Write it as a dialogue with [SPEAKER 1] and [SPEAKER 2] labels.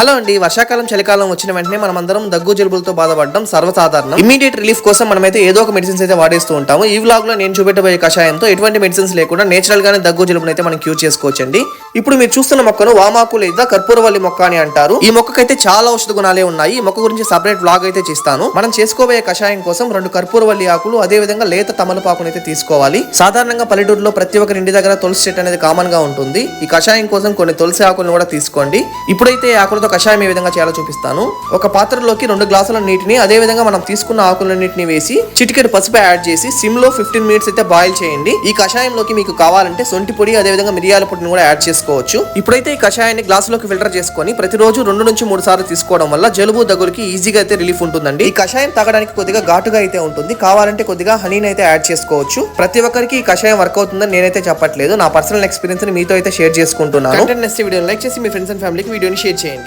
[SPEAKER 1] Hello అండి, వర్షాకాలం చలికాలం వచ్చిన వెంటనే మనం అందరం దగ్గు జలుబులతో బాధపడడం సర్వసాధారణం. ఇమీడియట్ రిలీఫ్ కోసం మనమైతే ఏదో ఒక మెడిసిన్స్ అయితే వాడేస్తూ ఉంటాము. ఈ వ్లాగ్ లో నేను చూపెట్టబోయే కషాయంతో ఎటువంటి మెడిసిన్స్ లేకుండా నేచురల్ గానే దగ్గు జలుబును అయితే మనం క్యూర్ చేసుకోవచ్చండి. ఇప్పుడు మీరు చూస్తున్న మొక్కను వామాకు లేదా కర్పూరవల్లి మొక్క అని అంటారు. ఈ మొక్కకైతే చాలా ఔషధ గుణాలే ఉన్నాయి. ఈ మొక్క గురించి సపరేట్ వ్లాగ్ అయితే చేస్తాను. మనం చేసుకోబోయే కషాయం కోసం 2 కర్పూరవల్లి ఆకులు, అదే విధంగా లేత తమలపాకును అయితే తీసుకోవాలి. సాధారణంగా పల్లెటూరులో ప్రతి ఒక్కరి ఇంటి దగ్గర తులసి చెట్టు అనేది కామన్ గా ఉంటుంది. ఈ కషాయం కోసం కొన్ని తులసి ఆకులను కూడా తీసుకోండి. ఇప్పుడైతే ఆకులతో కషాయం ఏ విధంగా చేయాలో చూపిస్తాను. ఒక పాత్రలోకి 2 గ్లాసుల నీటిని, అదే విధంగా మనం తీసుకున్న ఆకులన్నిటిని వేసి చిటికెడు పసుపు యాడ్ చేసి సిమ్ లో 15 మినిట్స్ అయితే బాయిల్ చేయండి. ఈ కషాయంలోకి మీకు కావాలంటే సొంటి పొడి, అదే విధంగా మిరియాల పొడిని కూడా యాడ్ చేసుకోవచ్చు. ఇప్పుడైతే ఈ కషాయాన్ని గ్లాసులోకి ఫిల్టర్ చేసుకొని ప్రతిరోజు 2 నుంచి 3 సార్లు తీసుకోవడం వల్ల జలుబు దగ్గులకి ఈజీగా అయితే రిలీఫ్ ఉంటుందండి. ఈ కషాయం తాగడానికి కొద్దిగా ఘాటుగా అయితే ఉంటుంది. కావాలంటే కొద్దిగా హనీని అయితే యాడ్ చేసుకోవచ్చు. ప్రతి ఒక్కరికి ఈ కషాయం వర్క్ అవుతుందని నేనైతే చెప్పట్లేదు. నా పర్సనల్ ఎక్స్పీరియన్స్ ని మీతో అయితే షేర్ చేసుకుంటున్నాను. కంటెంట్ నచ్చితే వీడియోని లైక్ చేసి మీ ఫ్రెండ్స్ అండ్ ఫ్యామిలీకి వీడియోని షేర్ చేయండి.